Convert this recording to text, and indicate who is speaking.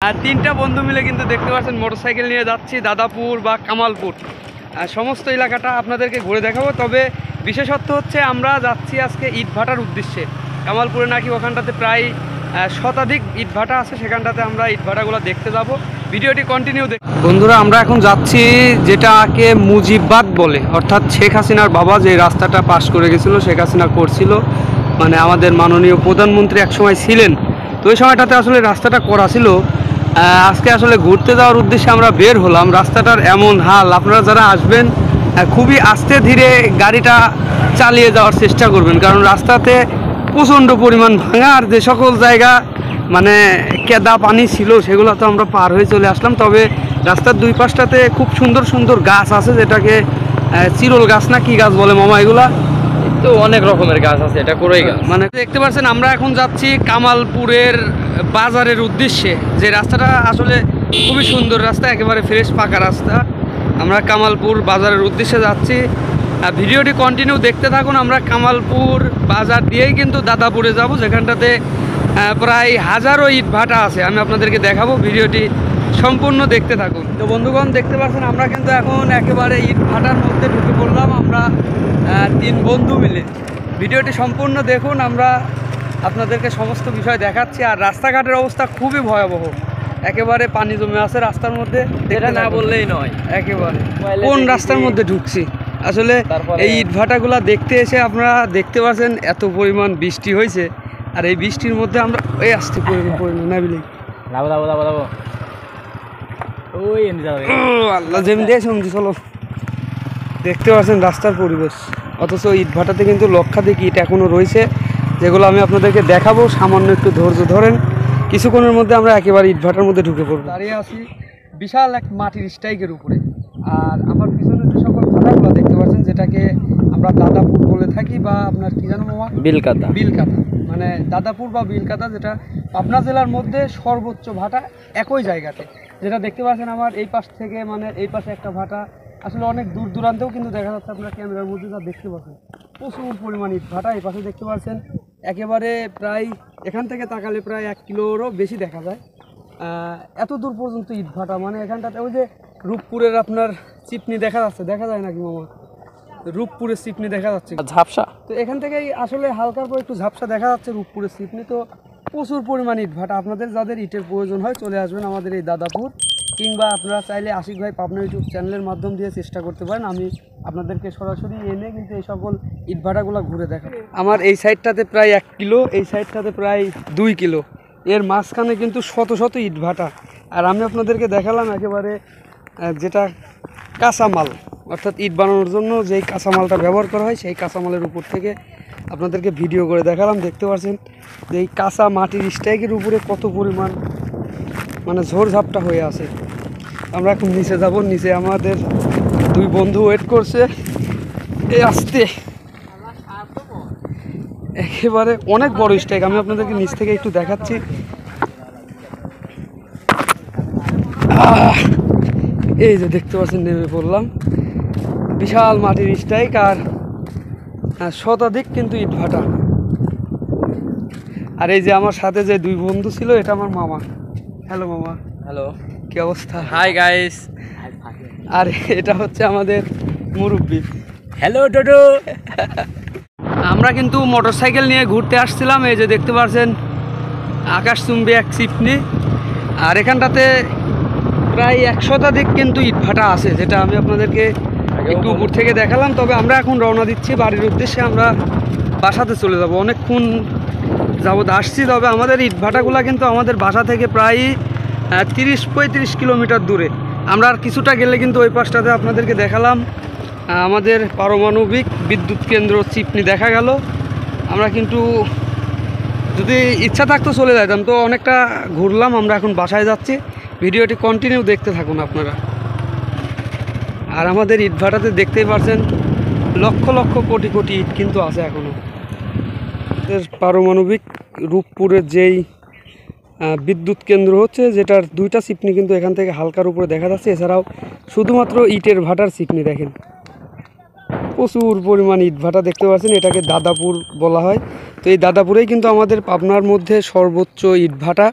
Speaker 1: আর তিনটা বন্ধু মিলে কিন্তু দেখতে পাচ্ছেন মোটরসাইকেল নিয়ে যাচ্ছি দাদাপুর বা কামালপুর। সমস্ত এলাকাটা আপনাদেরকে ঘুরে দেখাবো। তবে বিশেষত্ব হচ্ছে আমরা যাচ্ছি আজকে ইটভাটার উদ্দেশ্যে। কামালপুরে নাকি ওখানটাতে প্রায় শতাধিক ইটভাটা আছে, সেখানটাতে আমরা ইটভাটাগুলো দেখতে যাব। ভিডিওটি কন্টিনিউ দেখ। বন্ধুরা, আমরা এখন যাচ্ছি যেটাকে মুজিববাদ বলে, অর্থাৎ শেখ হাসিনার বাবা যে রাস্তাটা পাস করে গেছিলো, শেখ হাসিনা করছিল, মানে আমাদের মাননীয় প্রধানমন্ত্রী একসময় ছিলেন, তো ওই সময়টাতে আসলে রাস্তাটা করা ছিল। আজকে আসলে ঘুরতে যাওয়ার উদ্দেশ্যে আমরা বের হলাম। রাস্তাটার এমন হাল, আপনারা যারা আসবেন খুবই আস্তে ধীরে গাড়িটা চালিয়ে যাওয়ার চেষ্টা করবেন, কারণ রাস্তাতে প্রচণ্ড পরিমাণ ভাঙা, আর যে সকল জায়গা মানে কেদা পানি ছিল সেগুলো তো আমরা পার হয়ে চলে আসলাম। তবে রাস্তার দুই পাশটাতে খুব সুন্দর সুন্দর গাছ আছে, যেটাকে চিরল গাছ না কি গাছ বলে মামা এগুলা,
Speaker 2: তো অনেক রকমের গাছ আছে, এটা করেই গাছ।
Speaker 1: মানে দেখতে পাচ্ছেন আমরা এখন যাচ্ছি কামালপুরের বাজারের উদ্দেশ্যে। যে রাস্তাটা আসলে খুবই সুন্দর রাস্তা, একেবারে ফ্রেশ পাকা রাস্তা। আমরা কামালপুর বাজারের উদ্দেশ্যে যাচ্ছি। ভিডিওটি কন্টিনিউ দেখতে থাকুন। আমরা কামালপুর বাজার দিয়েই কিন্তু দাদাপুরে যাব, যেখানটাতে প্রায় হাজারো ইট ভাটা আছে। আমি আপনাদেরকে দেখাবো, ভিডিওটি সম্পূর্ণ দেখতে থাকুন। তো বন্ধুগণ, দেখতে পাচ্ছেন আমরা কিন্তু এখন একেবারে ইট ভাটার মধ্যে ঢুকে পড়লাম। আমরা তিন বন্ধু মিলে, ভিডিওটি সম্পূর্ণ দেখুন, আমরা আপনাদেরকে সমস্ত বিষয় দেখাচ্ছি। আর রাস্তাঘাটের অবস্থা খুবই ভয়াবহ, একেবারে পানি জমে আছে রাস্তার মধ্যে,
Speaker 2: এটা না বললেই নয়।
Speaker 1: একেবারে কোন রাস্তার মধ্যে ঢুকছি আসলে। এই ইট ভাটাগুলা দেখতে এসে আপনারা দেখতে পাচ্ছেন এত পরিমাণ বৃষ্টি হয়েছে, আর এই বৃষ্টির মধ্যে আমরা এই আসতে নাবিলে আল্লাহ যেমন দিয়ে শুনছি। চলো, দেখতে পাচ্ছেন রাস্তার পরিবেশ, অথচ ইট ভাটাতে কিন্তু লক্ষাধিক ইট এখনও রয়েছে, যেগুলো আমি আপনাদেরকে দেখাবো। সামান্য একটু ধৈর্য ধরেন, কিছুক্ষণের মধ্যে আমরা একেবারে ইট ভাটার মধ্যে ঢুকে পড়বো। দাঁড়িয়ে আছি বিশাল এক মাটির স্ট্রাইকের উপরে, আর আমার পিছনে যে সকল ভাটাগুলো দেখতে পাচ্ছেন, যেটাকে আমরা দাদাপুর বলে থাকি, বা আপনার কি জানো মামা,
Speaker 2: বিলকাতা।
Speaker 1: বিলকাতা মানে দাদাপুর বা বিলকাতা, যেটা পাবনা জেলার মধ্যে সর্বোচ্চ ভাটা একই জায়গাতে। যেটা দেখতে পাচ্ছেন আমার এই পাশ থেকে, মানে এই পাশে একটা ভাটা, আসলে অনেক দূর দূরান্তেও কিন্তু দেখা যাচ্ছে। আপনার ক্যামেরার মধ্যে যা দেখতে পাচ্ছেন প্রচুর পরিমাণ ইট ভাটা। এই পাশে দেখতে পাচ্ছেন একেবারে প্রায় এখান থেকে তাকালে প্রায় 1 কিলোরও বেশি দেখা যায়, এত দূর পর্যন্ত ইট ভাটা। মানে এখানটাতে ওই যে রূপপুরের আপনার চিপনি দেখা যাচ্ছে, দেখা যায় নাকি মামা, রূপপুরের চিপনি দেখা যাচ্ছে
Speaker 2: ঝাপসা,
Speaker 1: তো এখান থেকেই আসলে হালকার পর একটু ঝাপসা দেখা যাচ্ছে রূপপুরের চিপনি। তো প্রচুর পরিমাণ ইট ভাটা। আপনাদের যাদের ইটের প্রয়োজন হয় চলে আসবেন আমাদের এই দাদাপুর, কিংবা আপনারা চাইলে আশিক ভাই পাবনা ইউটিউব চ্যানেলের মাধ্যম দিয়ে চেষ্টা করতে পারেন। আমি আপনাদেরকে সরাসরি এনে কিন্তু এই সকল ইট ভাটাগুলো ঘুরে দেখাবো। আমার এই সাইডটাতে প্রায় 1 কিলো, এই সাইডটাতে প্রায় 2 কিলো, এর মাঝখানে কিন্তু শত শত ইট ভাটা। আর আমি আপনাদেরকে দেখালাম একেবারে যেটা কাঁচামাল, অর্থাৎ ইট বানানোর জন্য যেই কাঁচামালটা ব্যবহার করা হয়, সেই কাঁচামালের উপর থেকে আপনাদেরকে ভিডিও করে দেখালাম। দেখতে পাচ্ছেন যে এই কাঁচা মাটির স্ট্রাইকের উপরে কত পরিমাণ মানে ঝোড়ঝাপটা হয়ে আছে। আমরা এখন নিচে যাব, নিচে আমাদের 2 বন্ধু ওয়েট করছে। এই আসতে একেবারে অনেক বড় স্ট্রাইক, আমি আপনাদেরকে নিচ থেকে একটু দেখাচ্ছি। এই যে দেখতে পাচ্ছেন নেমে পড়লাম, বিশাল মাটির স্ট্রাইক, আর শতাধিক কিন্তু ইট ভাটা। আর এই যে আমার সাথে যে 2 বন্ধু ছিল, এটা আমার মামা। হ্যালো মামা।
Speaker 2: হ্যালো,
Speaker 1: কি অবস্থা?
Speaker 2: Hi guys.
Speaker 1: আর এটা হচ্ছে আমাদের মুরব্বি।
Speaker 2: হ্যালো ডোডো।
Speaker 1: আমরা কিন্তু মোটরসাইকেল নিয়ে ঘুরতে আসছিলাম। এই যে দেখতে পাচ্ছেন আকাশচুম্বী এক চিপনি, আর এখানটাতে প্রায় 1 শতাধিক কিন্তু ইট ভাটা আছে, যেটা আমি আপনাদেরকে একটু উপর থেকে দেখালাম। তবে আমরা এখন রওনা দিচ্ছি বাড়ির উদ্দেশ্যে, আমরা বাসাতে চলে যাব। অনেকক্ষণ যাবত আসছি, তবে আমাদের ইট ভাটাগুলো কিন্তু আমাদের বাসা থেকে প্রায় 30-35 কিলোমিটার দূরে। আমরা আর কিছুটা গেলে কিন্তু ওই পাশটাতে আপনাদেরকে দেখালাম আমাদের পারমাণবিক বিদ্যুৎ কেন্দ্র চিপনি দেখা গেল। আমরা কিন্তু যদি ইচ্ছা থাকতো চলে যেতাম, তো অনেকটা ঘুরলাম। আমরা এখন বাসায় যাচ্ছি, ভিডিওটি কন্টিনিউ দেখতে থাকুন আপনারা। আর আমাদের ইট ভাটাতে দেখতেই পাচ্ছেন লক্ষ লক্ষ কোটি কোটি ইট কিন্তু আছে এখনও। পারমাণবিক রূপপুরের যেই বিদ্যুৎ কেন্দ্র হচ্ছে, যেটার 2টা চিপনি কিন্তু এখান থেকে হালকার উপরে দেখা যাচ্ছে। এছাড়াও শুধুমাত্র ইটের ভাটার চিপনি দেখেন, প্রচুর পরিমাণ ইট ভাটা দেখতে পাচ্ছেন। এটাকে দাদাপুর বলা হয়। তো এই দাদাপুরেই কিন্তু আমাদের পাবনার মধ্যে সর্বোচ্চ ইট ভাটা।